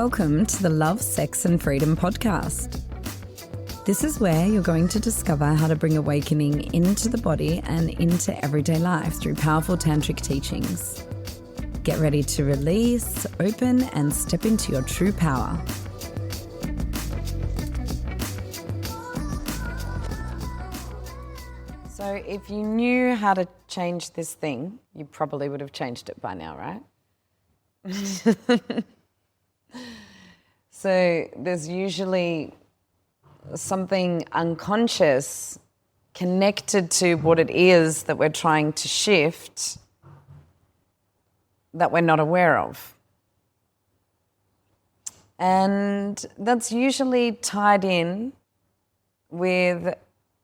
Welcome to the Love, Sex and Freedom podcast. This is where you're going to discover how to bring awakening into the body and into everyday life through powerful tantric teachings. Get ready to release, open and step into your true power. So if you knew how to change this thing, you probably would have changed it by now, right? So there's usually something unconscious connected to what it is that we're trying to shift that we're not aware of. And that's usually tied in with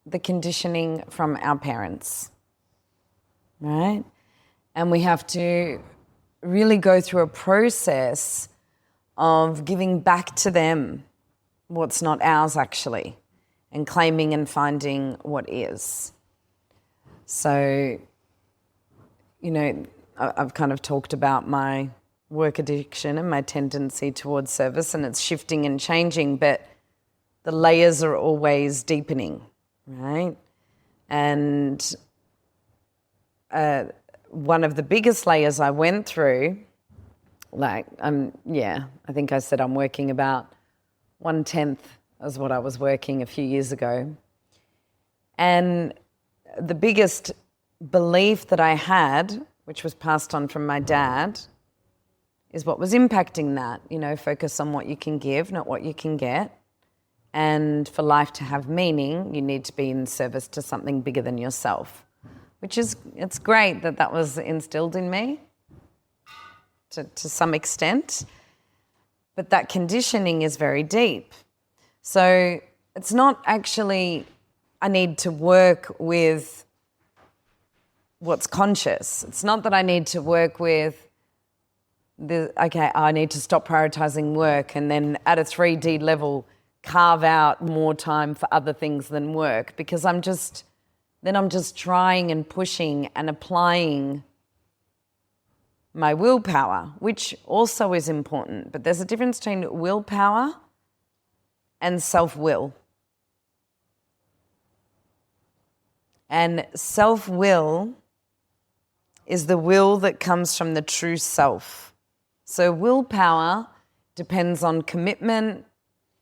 the conditioning from our parents, right? And we have to really go through a process of giving back to them what's not ours actually, and claiming and finding what is. So, you know, I've kind of talked about my work addiction and my tendency towards service, and it's shifting and changing, but the layers are always deepening, right? And one of the biggest layers I went through, I think I said I'm working about 1/10 as what I was working a few years ago. And the biggest belief that I had, which was passed on from my dad, is what was impacting that. You know, focus on what you can give, not what you can get. And for life to have meaning, you need to be in service to something bigger than yourself, which is, it's great that that was instilled in me to some extent, but that conditioning is very deep. So it's not actually, I need to work with what's conscious. It's not that I need to work with I need to stop prioritizing work and then at a 3D level carve out more time for other things than work, because I'm just trying and pushing and applying my willpower, which also is important. But there's a difference between willpower and self-will. And self-will is the will that comes from the true self. So willpower depends on commitment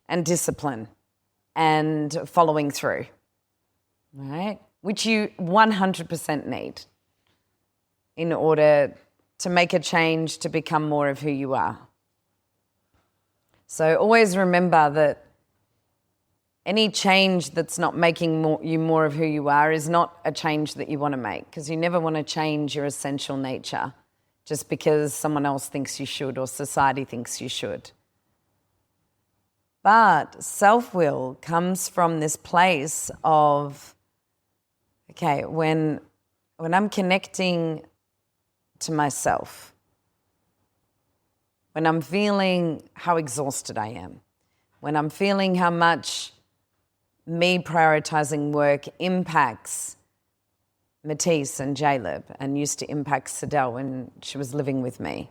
and discipline and following through, right? Which you 100% need in order to make a change, to become more of who you are. So always remember that any change that's not making you more of who you are is not a change that you want to make, because you never want to change your essential nature just because someone else thinks you should or society thinks you should. But self-will comes from this place of, okay, when I'm connecting to myself, when I'm feeling how exhausted I am, when I'm feeling how much me prioritizing work impacts Matisse and Jaleb and used to impact Sadell when she was living with me,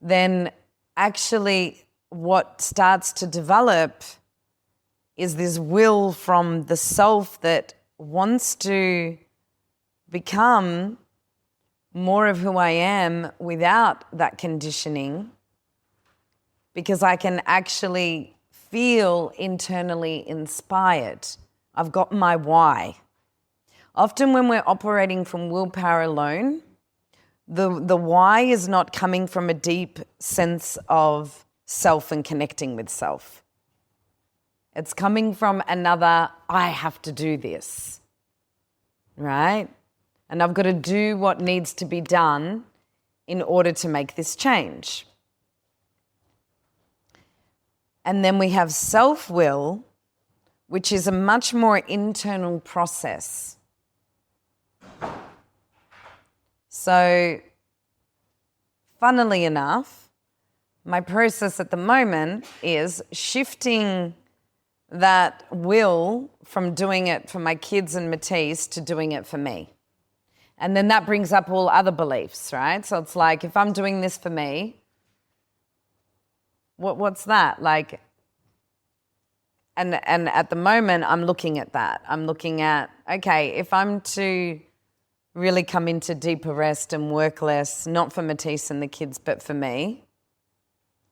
then actually what starts to develop is this will from the self that wants to become more of who I am without that conditioning, because I can actually feel internally inspired. I've got my why. Often when we're operating from willpower alone, the why is not coming from a deep sense of self and connecting with self. It's coming from another, I have to do this, right? And I've got to do what needs to be done in order to make this change. And then we have self-will, which is a much more internal process. So, funnily enough, my process at the moment is shifting that will from doing it for my kids and Matisse to doing it for me. And then that brings up all other beliefs, right? So it's like, if I'm doing this for me, What's that? Like, and at the moment, I'm looking at that. I'm looking at, okay, if I'm to really come into deeper rest and work less, not for Matisse and the kids, but for me,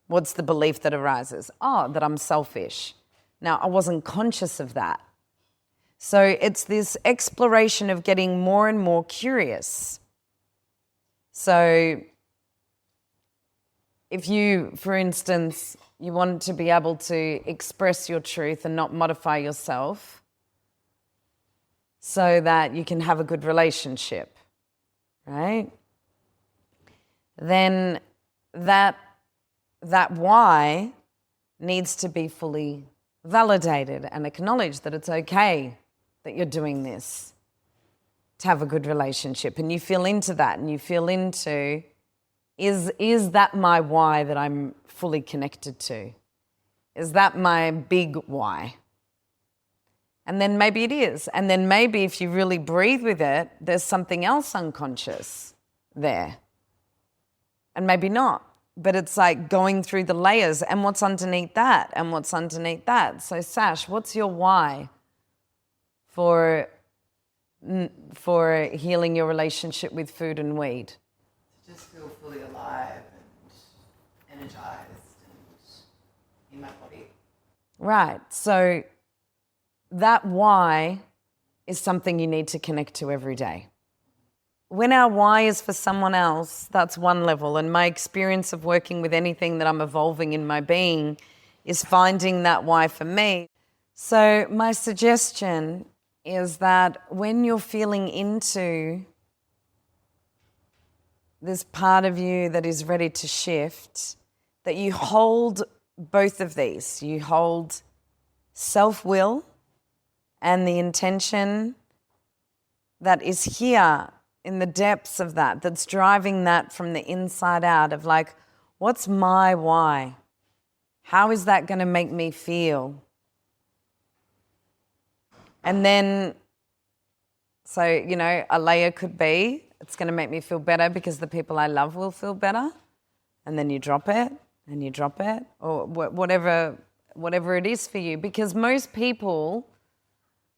what's the belief that arises? Oh, that I'm selfish. Now, I wasn't conscious of that. So it's this exploration of getting more and more curious. So if you, for instance, you want to be able to express your truth and not modify yourself so that you can have a good relationship, right? Then that why needs to be fully validated and acknowledged, that it's okay that you're doing this to have a good relationship. And you feel into that, and you feel into, is that my why that I'm fully connected to? Is that my big why? And then maybe it is. And then maybe if you really breathe with it, there's something else unconscious there. And maybe not. But it's like going through the layers, and what's underneath that, and what's underneath that. So Sash, what's your why for healing your relationship with food and weed? To just feel fully alive and energized and in my body. Right. So that why is something you need to connect to every day. When our why is for someone else, that's one level. And my experience of working with anything that I'm evolving in my being is finding that why for me. So my suggestion is that when you're feeling into this part of you that is ready to shift, that you hold both of these. You hold self-will and the intention that is here in the depths of that, that's driving that from the inside out, of like, what's my why? How is that going to make me feel? And then, so, you know, a layer could be, it's going to make me feel better because the people I love will feel better. And then you drop it, and you drop it, or whatever it is for you. Because most people,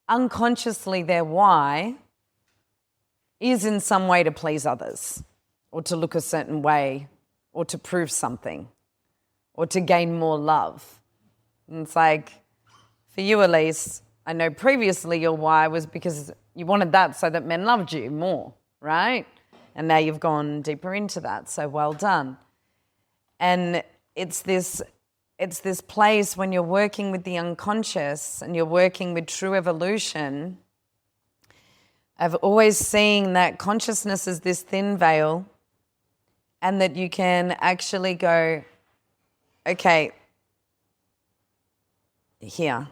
unconsciously, their why is in some way to please others, or to look a certain way, or to prove something, or to gain more love. And it's like, for you, Elise, I know previously your why was because you wanted that so that men loved you more, right? And now you've gone deeper into that, so well done. And it's this place when you're working with the unconscious and you're working with true evolution, of always seeing that consciousness is this thin veil, and that you can actually go, okay, here.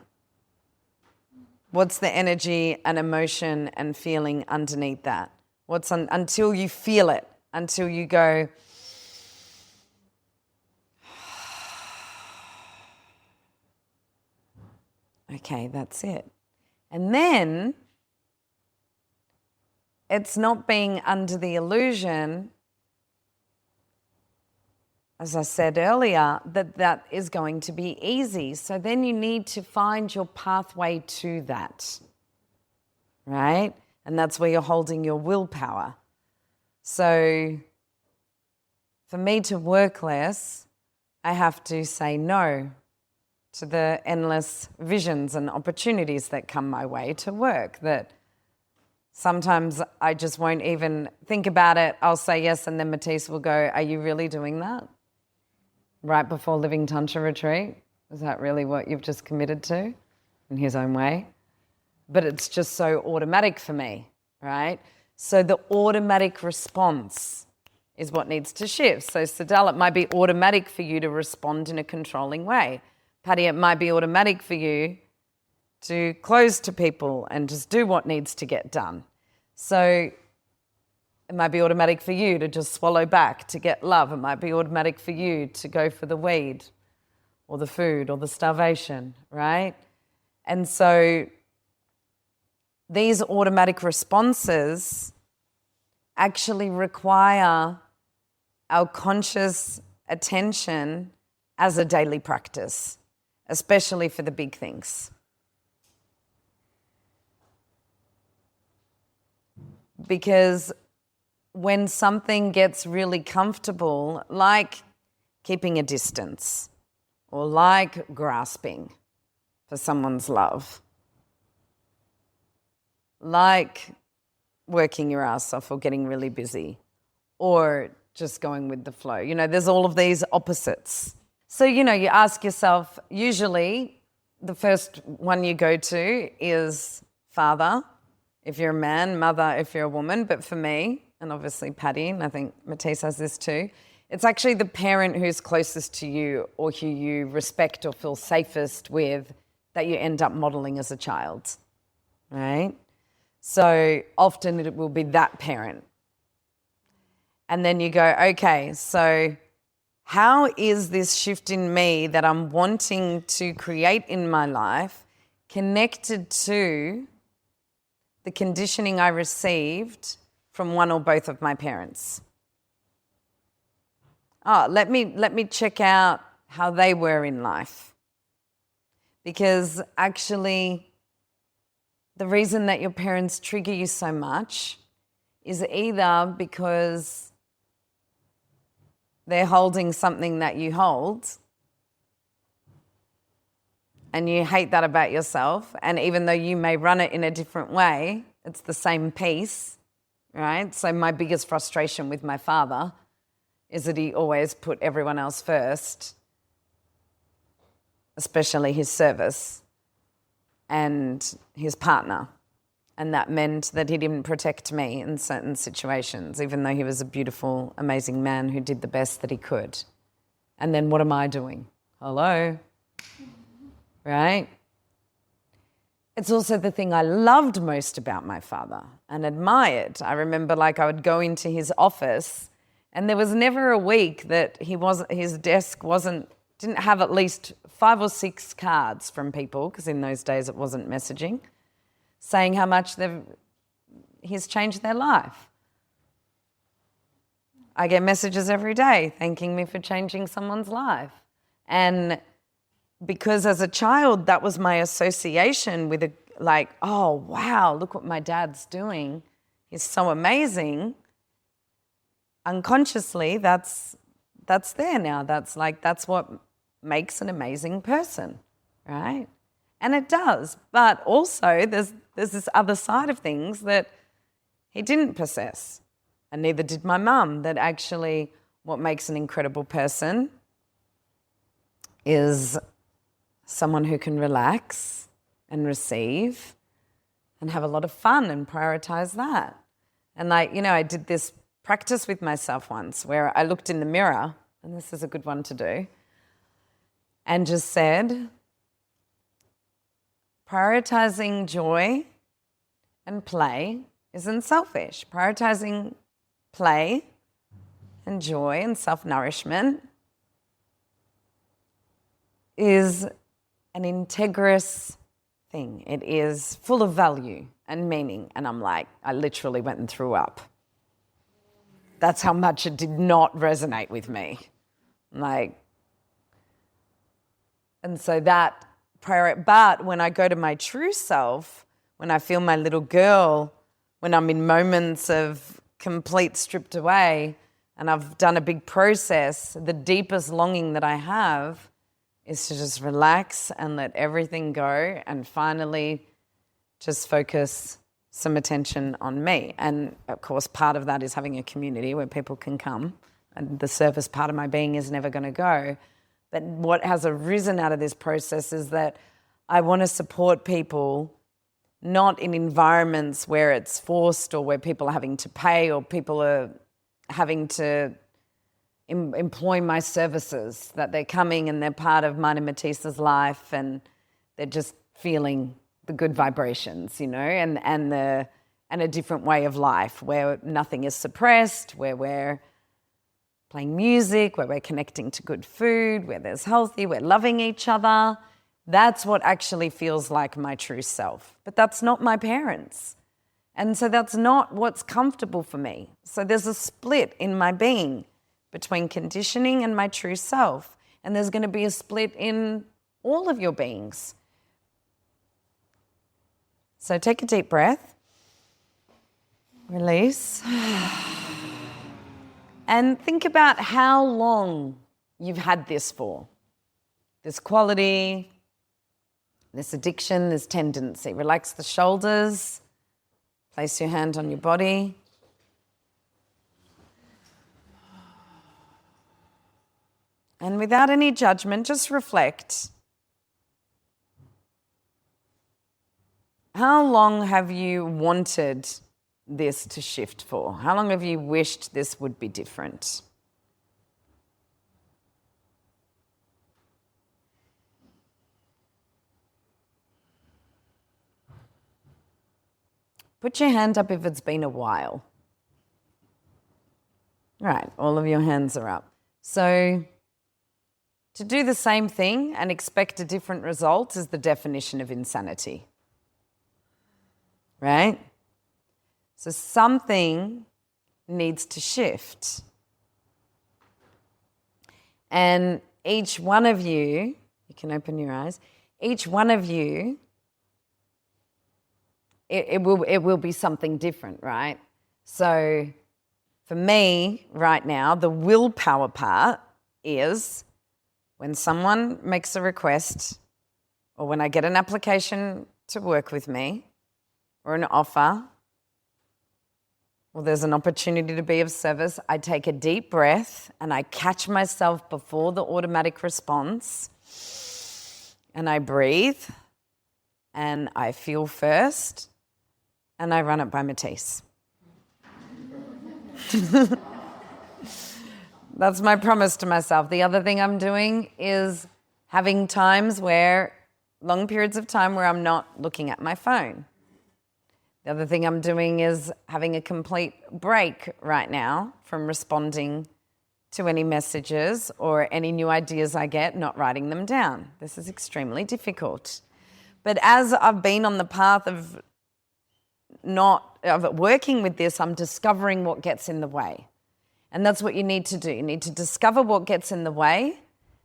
What's the energy and emotion and feeling underneath that? Until you feel it, until you go, okay, that's it. And then it's not being under the illusion, as I said earlier, that is going to be easy. So then you need to find your pathway to that, right? And that's where you're holding your willpower. So for me to work less, I have to say no to the endless visions and opportunities that come my way to work, that sometimes I just won't even think about it. I'll say yes, and then Matisse will go, are you really doing that? Right before Living Tantra Retreat? Is that really what you've just committed to in his own way? But it's just so automatic for me, right? So the automatic response is what needs to shift. So Sadal, it might be automatic for you to respond in a controlling way. Patty, it might be automatic for you to close to people and just do what needs to get done. So it might be automatic for you to just swallow back to get love. It might be automatic for you to go for the weed or the food or the starvation, right? And so these automatic responses actually require our conscious attention as a daily practice, especially for the big things. Because when something gets really comfortable, like keeping a distance or like grasping for someone's love, like working your ass off or getting really busy or just going with the flow. You know, there's all of these opposites. So, you know, you ask yourself, usually the first one you go to is father, if you're a man, mother, if you're a woman. But for me, and obviously Patty, and I think Matisse has this too, it's actually the parent who's closest to you or who you respect or feel safest with that you end up modeling as a child, right? So often it will be that parent. And then you go, okay, so how is this shift in me that I'm wanting to create in my life connected to the conditioning I received from one or both of my parents? Oh, let me check out how they were in life. Because actually, the reason that your parents trigger you so much is either because they're holding something that you hold and you hate that about yourself, and even though you may run it in a different way, it's the same piece, right? So my biggest frustration with my father is that he always put everyone else first, especially his service and his partner. And that meant that he didn't protect me in certain situations, even though he was a beautiful, amazing man who did the best that he could. And then what am I doing? Hello? Right? It's also the thing I loved most about my father and admired. I remember I would go into his office and there was never a week that his desk didn't have at least 5 or 6 cards from people, because in those days it wasn't messaging, saying how much he's changed their life. I get messages every day thanking me for changing someone's life. And because as a child, that was my association with oh, wow, look what my dad's doing. He's so amazing. Unconsciously, that's there now. That's what makes an amazing person, right? And it does. But also there's this other side of things that he didn't possess, and neither did my mum, that actually what makes an incredible person is someone who can relax and receive and have a lot of fun and prioritize that. And I did this practice with myself once where I looked in the mirror, and this is a good one to do, and just said, prioritizing joy and play isn't selfish. Prioritizing play and joy and self-nourishment is an integrous thing. It is full of value and meaning. And I literally went and threw up. That's how much it did not resonate with me. And so that prayer, but when I go to my true self, when I feel my little girl, when I'm in moments of complete stripped away and I've done a big process, the deepest longing that I have is to just relax and let everything go and finally just focus some attention on me. And of course, part of that is having a community where people can come, and the service part of my being is never going to go. But what has arisen out of this process is that I want to support people not in environments where it's forced or where people are having to pay or people are having to employ my services, that they're coming and they're part of mine and Matisse's life and they're just feeling the good vibrations, and a different way of life where nothing is suppressed, where we're playing music, where we're connecting to good food, where there's healthy, we're loving each other. That's what actually feels like my true self. But that's not my parents. And so that's not what's comfortable for me. So there's a split in my being between conditioning and my true self. and there's going to be a split in all of your beings. So take a deep breath, release, and think about how long you've had this for. This quality, this addiction, this tendency. Relax the shoulders, place your hand on your body. And without any judgment, just reflect. How long have you wanted this to shift for? How long have you wished this would be different? Put your hand up if it's been a while. Right, all of your hands are up. So to do the same thing and expect a different result is the definition of insanity. Right? So something needs to shift. And each one of you can open your eyes, each one of you, it will be something different, right? So for me right now, the willpower part is when someone makes a request or when I get an application to work with me or an offer or there's an opportunity to be of service, I take a deep breath and I catch myself before the automatic response and I breathe and I feel first and I run it by Matisse. That's my promise to myself. The other thing I'm doing is having long periods of time where I'm not looking at my phone. The other thing I'm doing is having a complete break right now from responding to any messages or any new ideas I get, not writing them down. This is extremely difficult. But as I've been on the path of working with this, I'm discovering what gets in the way. And that's what you need to do. You need to discover what gets in the way,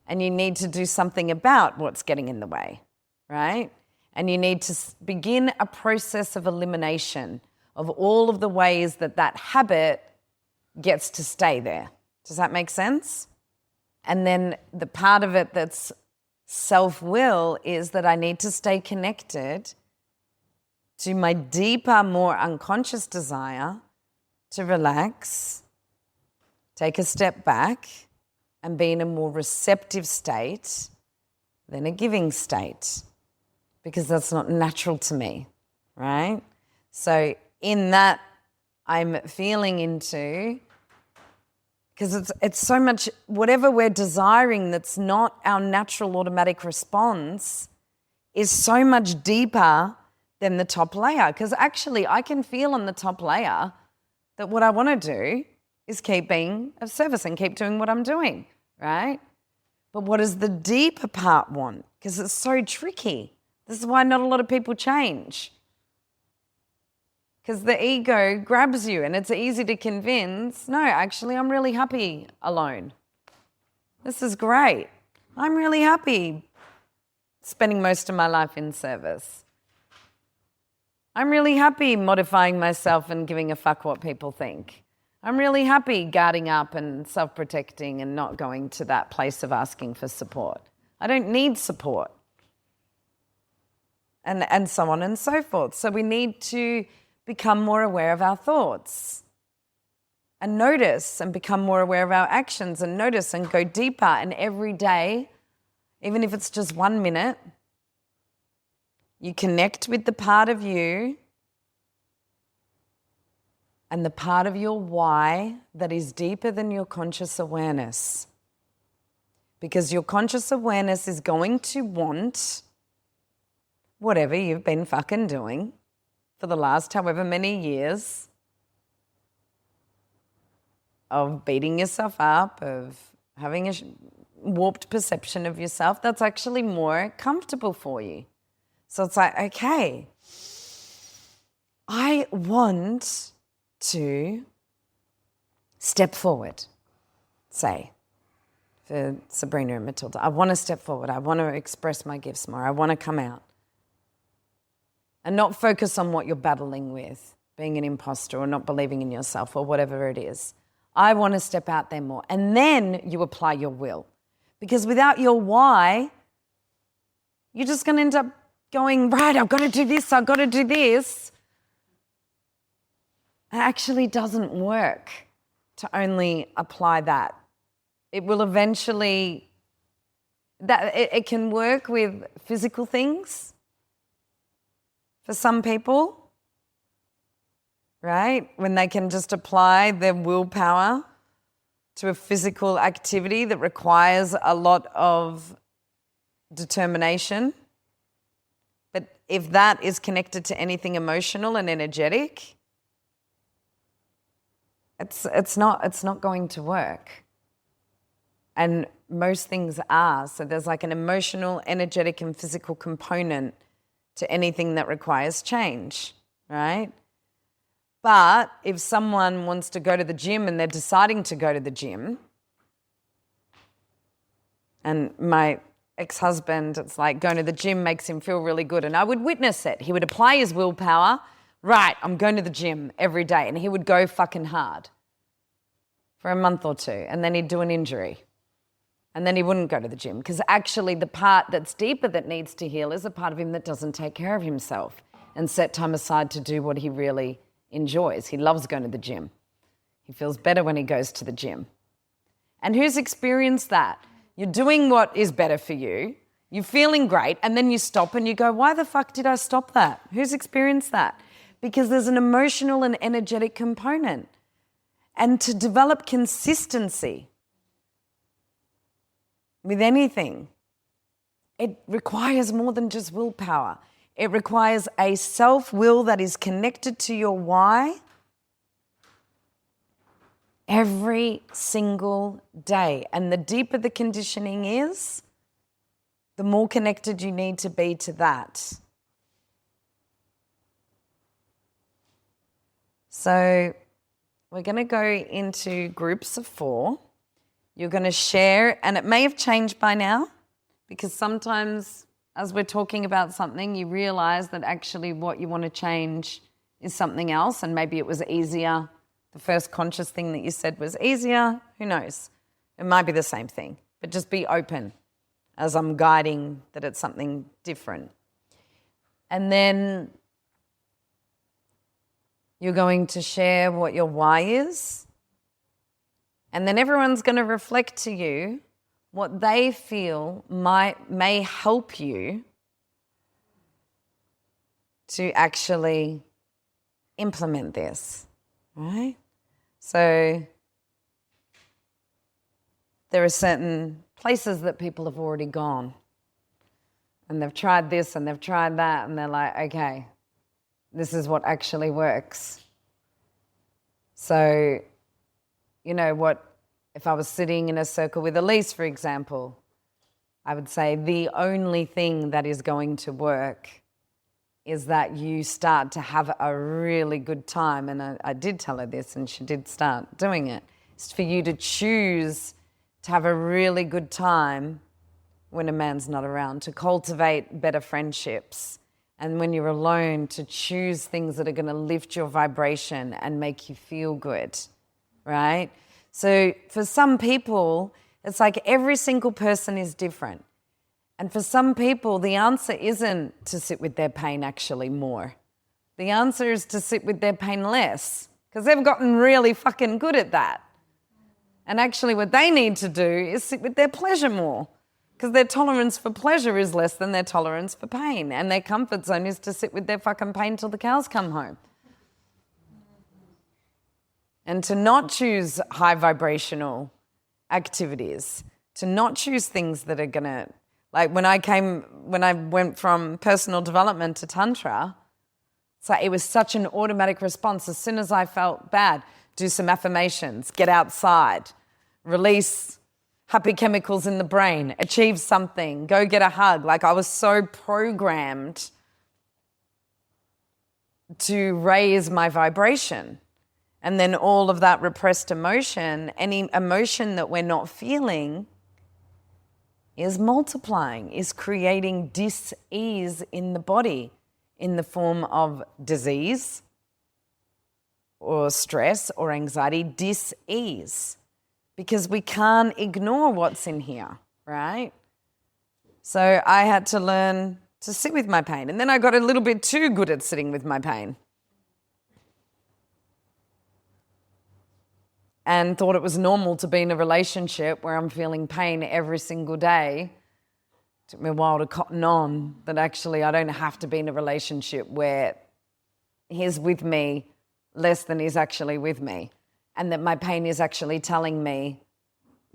and you need to do something about what's getting in the way, right? And you need to begin a process of elimination of all of the ways that habit gets to stay there. Does that make sense? And then the part of it that's self-will is that I need to stay connected to my deeper, more unconscious desire to relax, take a step back, and be in a more receptive state than a giving state, because that's not natural to me, right? So in that, I'm feeling into, because it's so much, whatever we're desiring that's not our natural automatic response is so much deeper than the top layer. Because actually I can feel on the top layer that what I want to do is keep being of service and keep doing what I'm doing, right? But what does the deeper part want? Because it's so tricky. This is why not a lot of people change. Because the ego grabs you and it's easy to convince, no, actually I'm really happy alone. This is great. I'm really happy spending most of my life in service. I'm really happy modifying myself and giving a fuck what people think. I'm really happy guarding up and self-protecting and not going to that place of asking for support. I don't need support. And so on and so forth. So we need to become more aware of our thoughts and notice and become more aware of our actions and notice and go deeper. And every day, even if it's just 1 minute, you connect with the part of you and the part of your why that is deeper than your conscious awareness. Because your conscious awareness is going to want whatever you've been fucking doing for the last however many years of beating yourself up, of having a warped perception of yourself, that's actually more comfortable for you. So it's like, okay, I want to step forward, say, for Sabrina and Matilda. I want to step forward. I want to express my gifts more. I want to come out. And not focus on what you're battling with, being an imposter or not believing in yourself or whatever it is. I want to step out there more. And then you apply your will. Because without your why, you're just going to end up going, right, I've got to do this, I've got to do this. It actually doesn't work to only apply that. It will eventually, it can work with physical things for some people, right? When they can just apply their willpower to a physical activity that requires a lot of determination. But if that is connected to anything emotional and energetic, it's not going to work. And most things are. So there's like an emotional, energetic, and physical component to anything that requires change, right? But if someone wants to go to the gym and they're deciding to go to the gym, and my ex-husband, it's like going to the gym makes him feel really good, and I would witness it. He would apply his willpower, right, I'm going to the gym every day, and he would go fucking hard for a month or two, and then he'd do an injury. And then he wouldn't go to the gym because actually the part that's deeper that needs to heal is a part of him that doesn't take care of himself and set time aside to do what he really enjoys. He loves going to the gym. He feels better when he goes to the gym. And who's experienced that? You're doing what is better for you, you're feeling great, and then you stop and you go, why the fuck did I stop that? Who's experienced that? Because there's an emotional and energetic component. And to develop consistency with anything, it requires more than just willpower. It requires a self-will that is connected to your why every single day. And the deeper the conditioning is, the more connected you need to be to that. So we're going to go into groups of 4. You're going to share, and it may have changed by now, because sometimes as we're talking about something, you realize that actually what you want to change is something else, and maybe it was easier. The first conscious thing that you said was easier. Who knows? It might be the same thing, but just be open as I'm guiding that it's something different. And then you're going to share what your why is. And then everyone's going to reflect to you what they feel may help you to actually implement this, right? So there are certain places that people have already gone and they've tried this and they've tried that, and they're like, okay, this is what actually works. So, you know what, if I was sitting in a circle with Elise, for example, I would say the only thing that is going to work is that you start to have a really good time. And I did tell her this, and she did start doing it. It's for you to choose to have a really good time when a man's not around, to cultivate better friendships. And when you're alone, to choose things that are going to lift your vibration and make you feel good, right? So for some people, it's like every single person is different. And for some people, the answer isn't to sit with their pain actually more. The answer is to sit with their pain less, because they've gotten really fucking good at that. And actually what they need to do is sit with their pleasure more, because their tolerance for pleasure is less than their tolerance for pain. And their comfort zone is to sit with their fucking pain till the cows come home. And to not choose high vibrational activities, to not choose things that are gonna, like when I went from personal development to Tantra, so it was such an automatic response. As soon as I felt bad, do some affirmations, get outside, release happy chemicals in the brain, achieve something, go get a hug. Like I was so programmed to raise my vibration. And then all of that repressed emotion, any emotion that we're not feeling, is multiplying, is creating dis-ease in the body in the form of disease or stress or anxiety, dis-ease, because we can't ignore what's in here, right? So I had to learn to sit with my pain. And then I got a little bit too good at sitting with my pain and thought it was normal to be in a relationship where I'm feeling pain every single day. It took me a while to cotton on that actually I don't have to be in a relationship where he's with me less than he's actually with me, and that my pain is actually telling me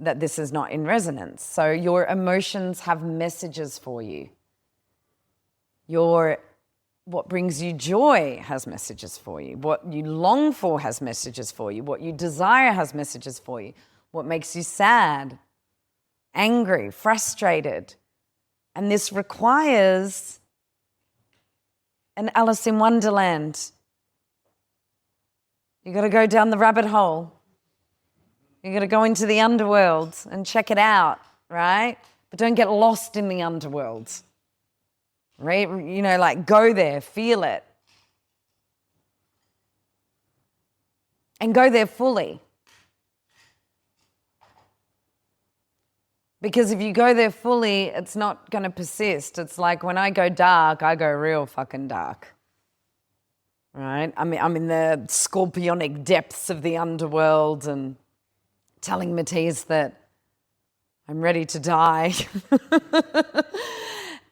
that this is not in resonance. So your emotions have messages for you. What brings you joy has messages for you. What you long for has messages for you. What you desire has messages for you. What makes you sad, angry, frustrated. And this requires an Alice in Wonderland. You got to go down the rabbit hole. You got to go into the underworld and check it out, right? But don't get lost in the underworld. Right? You know, like go there, feel it. And go there fully. Because if you go there fully, it's not going to persist. It's like when I go dark, I go real fucking dark. Right? I mean, I'm in the scorpionic depths of the underworld and telling Matisse that I'm ready to die.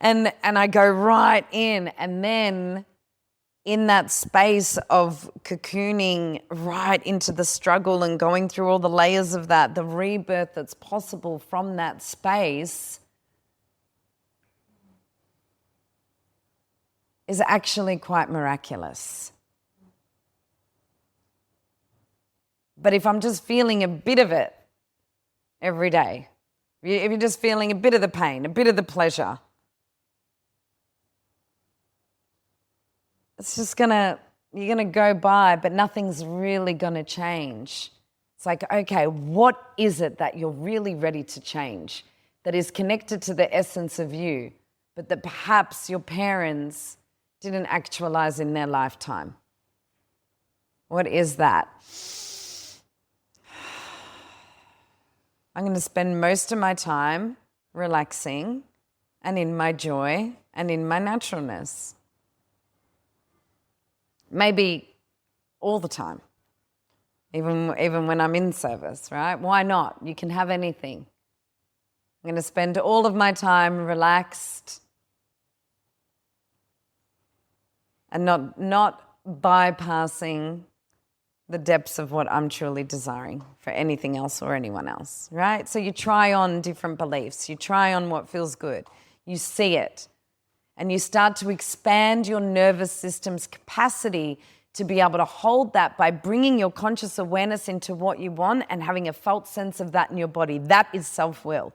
And I go right in, and then in that space of cocooning right into the struggle and going through all the layers of that, the rebirth that's possible from that space is actually quite miraculous. But if I'm just feeling a bit of it every day, if you're just feeling a bit of the pain, a bit of the pleasure, it's just you're gonna go by, but nothing's really gonna change. It's like, okay, what is it that you're really ready to change that is connected to the essence of you, but that perhaps your parents didn't actualize in their lifetime? What is that? I'm going to spend most of my time relaxing and in my joy and in my naturalness. Maybe all the time, even when I'm in service, right? Why not? You can have anything. I'm going to spend all of my time relaxed and not bypassing the depths of what I'm truly desiring for anything else or anyone else, right? So you try on different beliefs. You try on what feels good. You see it. And you start to expand your nervous system's capacity to be able to hold that by bringing your conscious awareness into what you want and having a felt sense of that in your body. That is self-will.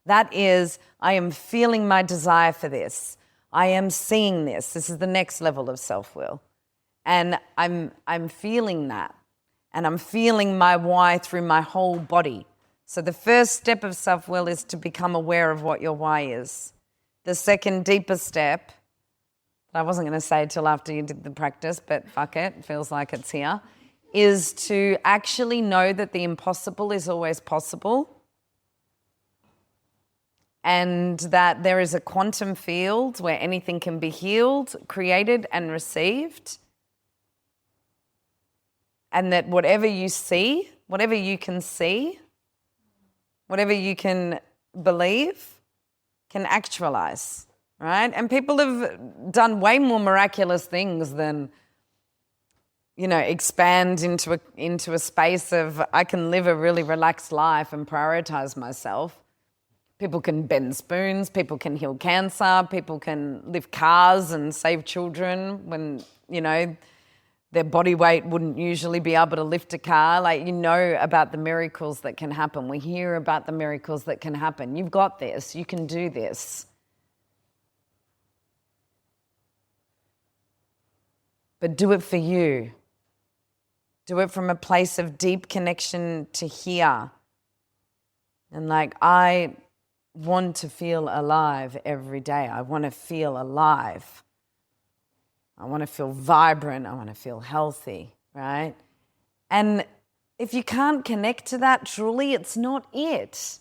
That is, I am feeling my desire for this. I am seeing this. This is the next level of self-will. And I'm feeling that. And I'm feeling my why through my whole body. So the first step of self-will is to become aware of what your why is. The second deeper step, I wasn't going to say till after you did the practice, but fuck it feels like it's here, is to actually know that the impossible is always possible and that there is a quantum field where anything can be healed, created, and received, and that whatever you see, whatever you can see, whatever you can believe, can actualize, right? And people have done way more miraculous things than, you know, expand into a space of I can live a really relaxed life and prioritize myself. People can bend spoons, people can heal cancer, people can lift cars and save children when, you know, their body weight wouldn't usually be able to lift a car. Like, you know about the miracles that can happen. We hear about the miracles that can happen. You've got this. You can do this. But do it for you. Do it from a place of deep connection to here. And like, I want to feel alive every day. I want to feel alive. I want to feel vibrant. I want to feel healthy, right? And if you can't connect to that truly, it's not it.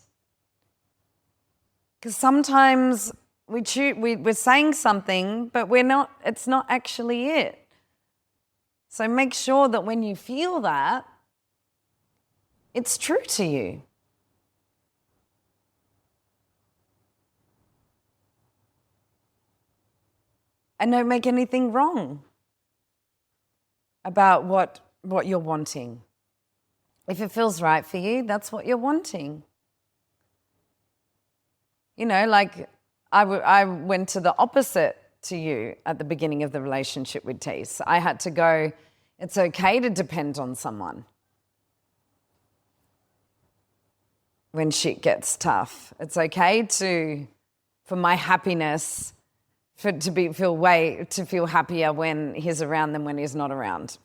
Because sometimes we're saying something, but it's not actually it. So make sure that when you feel that, it's true to you. And don't make anything wrong about what you're wanting. If it feels right for you, that's what you're wanting. You know, like I went to the opposite to you at the beginning of the relationship with Tess. I had to go, it's okay to depend on someone when shit gets tough. It's okay for my happiness to feel happier when he's around than when he's not around.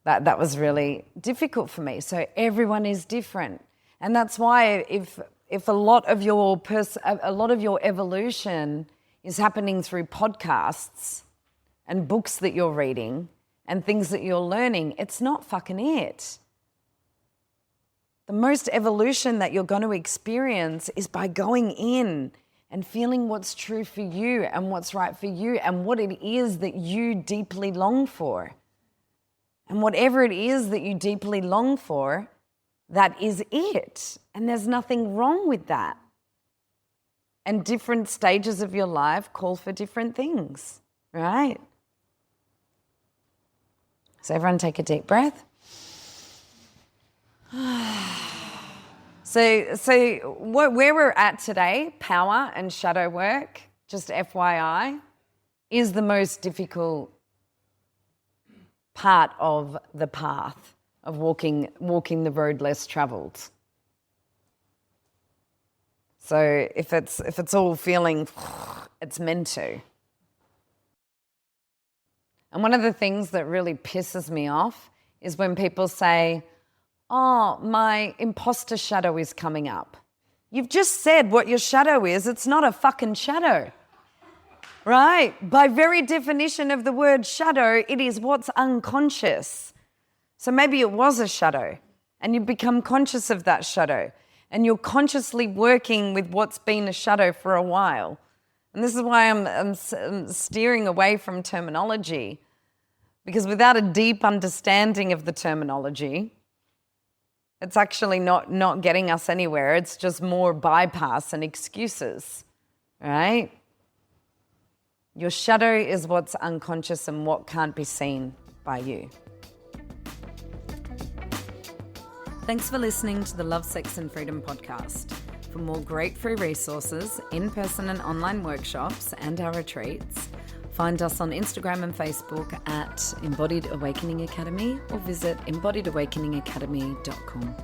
That was really difficult for me. So everyone is different. And that's why if a lot of your evolution is happening through podcasts and books that you're reading and things that you're learning, it's not fucking it. The most evolution that you're going to experience is by going in and feeling what's true for you and what's right for you and what it is that you deeply long for. And whatever it is that you deeply long for, that is it. And there's nothing wrong with that. And different stages of your life call for different things, right? So everyone take a deep breath. So where we're at today, power and shadow work, just FYI, is the most difficult part of the path of walking the road less traveled. So if it's all feeling, it's meant to. And one of the things that really pisses me off is when people say, oh, my imposter shadow is coming up. You've just said what your shadow is. It's not a fucking shadow, right? By very definition of the word shadow, it is what's unconscious. So maybe it was a shadow and you become conscious of that shadow and you're consciously working with what's been a shadow for a while. And this is why I'm steering away from terminology, because without a deep understanding of the terminology, it's actually not getting us anywhere. It's just more bypass and excuses, right? Your shadow is what's unconscious and what can't be seen by you. Thanks for listening to the Love, Sex and Freedom podcast. For more great free resources, in-person and online workshops, and our retreats, find us on Instagram and Facebook at Embodied Awakening Academy or visit embodiedawakeningacademy.com.